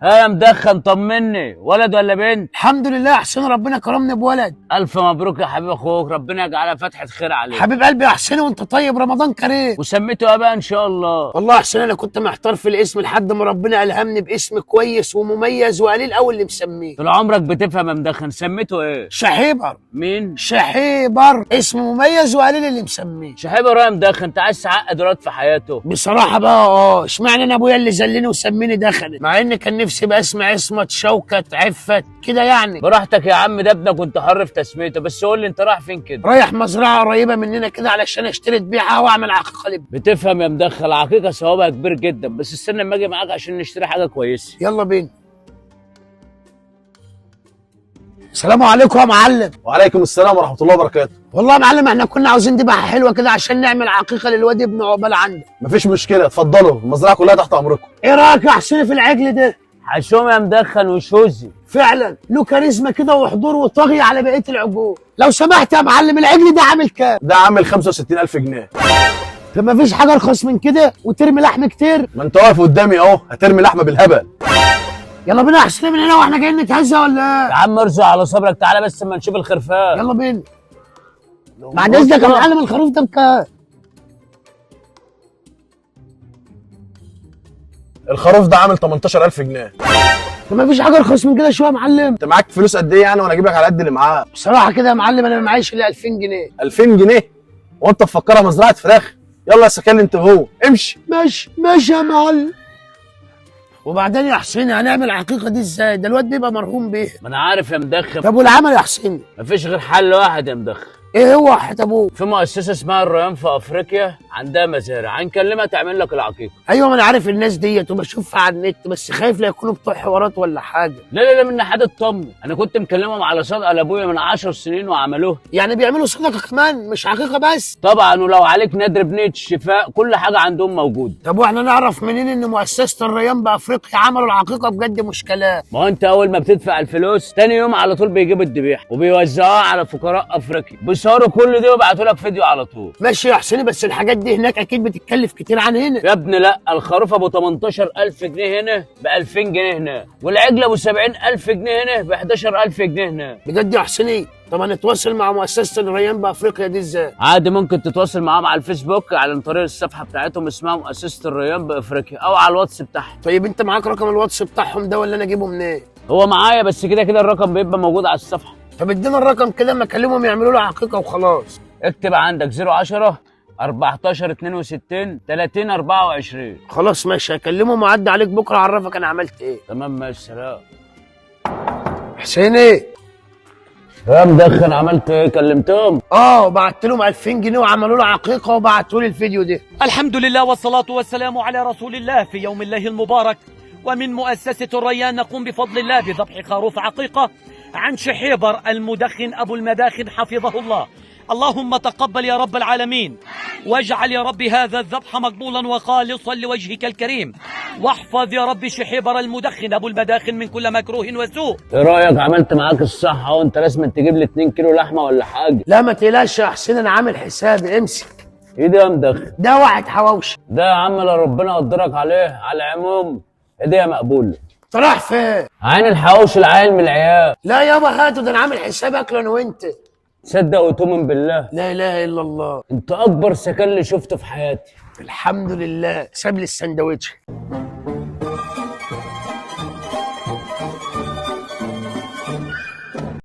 ها يا مدخن، طمني، ولد ولا بنت؟ الحمد لله يا حسين، ربنا كرمني بولد. الف مبروك يا حبيب اخوك، ربنا يجعلها فتحه خير عليك. حبيب قلبي يا حسين، وانت طيب، رمضان كريم. وسميته ايه بقى ان شاء الله؟ والله يا حسين انا كنت محتار في الاسم لحد ما ربنا الهمني باسم كويس ومميز وقليل قوي اللي مسميه. طول عمرك بتفهم يا مدخن، سميته ايه؟ شحيبر. مين؟ شحيبر، اسم مميز وقليل اللي مسميه. شحيبر يا مدخن، انت عايز تعقد دلوقتي في حياته؟ بصراحه بقى اشمعنى انا ابويا اللي زلني وسميني دخنت، مع ان كان نفسي بقى اسم عصمت شوكت عفت كده يعني. براحتك يا عم، ده ابنك وانت حر في تسميته، بس قول لي انت رايح فين كده؟ رايح مزرعه قريبه مننا كده علشان اشتري ذبيحه واعمل عقيقه لابني. بتفهم يا مدخل، عقيقه ثوابها كبير جدا، بس استنى اما اجي معاك عشان نشتري حاجه كويسه. يلا بينا. السلام عليكم يا معلم. وعليكم السلام ورحمة الله وبركاته. والله يا معلم احنا كنا عاوزين ذبيحه حلوه كده عشان نعمل عقيقه للواد ابن عقبال عندك. مفيش مشكلة، اتفضلوا، المزرعة كلها تحت أمركم. ايه رايك يا حسين في العجل ده؟ حشوم يا مدخن وشوزي. فعلا له كاريزما كده وحضور وطاغي على بقيه العجول. لو سمحت يا معلم، العجل ده عامل كام؟ ده عامل 65,000 جنيه. طب ما فيش حاجه ارخص من كده وترمي لحم كتير؟ ما أنت واقف قدامي أهو، هترمي لحمة بالهبل. يلا بينا يا حسين، من هنا واحنا جايين نتهزى ولا يا ايه؟ عم ارجع على صبرك، تعالى بس اما نشوف الخرفان. يلا بينا. بعد اذنك يا معلم، الخروف ده بكام؟ الخروف ده عامل 18,000 جنيه. طب ما فيش حاجه ارخص من كده شويه يا معلم؟ أنت معاك فلوس قد إيه يعني وأنا أجيب لك على قد اللي معاك؟ بصراحه كده يا معلم انا ما معيش الا 2000 جنيه. 2000 جنيه؟ وأنت مفكرها مزرعة فراخ؟ يلا يا سكان أنت وهو، امشي. ماشي ماشي يا معلم. وبعدين يا حسين هنعمل العقيقه دي ازاي؟ ده الواد بيبقى مرحوم بيه. ما انا عارف يا مدخن. طب والعمل يا حسين؟ مفيش غير حل واحد يا مدخن. ايه هو حتى ابوه؟ في مؤسسه اسمها الريان في افريقيا، عندها مزارع، هنكلمها تعمل لك العقيقه. ايوه ما انا عارف الناس ديت وبشوفها على النت، بس خايف لا يكونوا بتوع حوارات ولا حاجه. لا لا لا، من حد اطمن، انا كنت مكلمهم على صدقه لابويا من 10 سنين وعملوها. يعني بيعملوا صدقه كمان مش عقيقه بس؟ طبعا، ولو عليك نادر بنيه الشفاء كل حاجه عندهم موجوده. طب واحنا نعرف منين ان مؤسسه الريان بافريقيا عملوا العقيقه بجد؟ مش كلام. ما هو انت اول ما بتدفع الفلوس تاني يوم على طول بيجيبوا الذبيحه وبيوزعوها على فقراء افريقيا، بيصوروا كل دي ويبعتوا لك فيديو على طول. ماشي يا حسين، بس الحاجات دي هناك اكيد بتتكلف كتير عن هنا. يا ابني لا، الخروف ابو 18,000 جنيه هنا ب 2000 جنيه هنا، والعجل ابو 70,000 جنيه هنا ب 11,000 جنيه هنا. بجد يا حسين؟ طب هنتواصل مع مؤسسه الريان بافريقيا دي ازاي؟ عادي، ممكن تتواصل معاهم على الفيسبوك عن طريق الصفحه بتاعتهم اسمها مؤسسه الريان بافريقيا، او على الواتس بتاعهم. طيب انت معاك رقم الواتس بتاعهم ده ولا انا اجيبه منين؟ هو معايا، بس كده كده الرقم بيبقى موجود على الصفحه. طب ادينا الرقم كده اما اكلمهم يعملوا له عقيقه وخلاص. اكتب عندك 010 14 62 30 24. خلاص ماشي، هكلمهم واعدي عليك بكره اعرفك انا عملت ايه. تمام ماشي، سلام. حسين ايه؟ يا مدخن، عملت ايه؟ كلمتهم؟ بعت لهم 2000 جنيه وعملوا له عقيقه وبعتوا لي الفيديو ده. الحمد لله والصلاة والسلام على رسول الله في يوم الله المبارك. ومن مؤسسة الريان نقوم بفضل الله بذبح خروف عقيقة عن شحيبر المدخن أبو المداخن حفظه الله. اللهم تقبل يا رب العالمين، واجعل يا رب هذا الذبح مقبولا وخالصا لوجهك الكريم، واحفظ يا رب شحيبر المدخن أبو المداخن من كل مكروه وسوء. ايه رايك؟ عملت معاك الصح، وانت لازم تجيب لي 2 كيلو لحمه ولا حاجه. لا ما تقلقش يا حسين، انا عامل حسابي، امسك. ايه ده يا مدخن؟ ده واحد حواوشي. ده يا عم لا ربنا يقدرك عليه. على العموم هديه مقبوله. انت رايح فين؟ عين الحواوشي العيل من العيال. لا يابا هاته، ده انا عامل حساب اكله انا وانت. صدق وتؤمن بالله، لا اله الا الله. انت اكبر سكن اللي شفته في حياتي. الحمد لله، ساب لي السندوتش.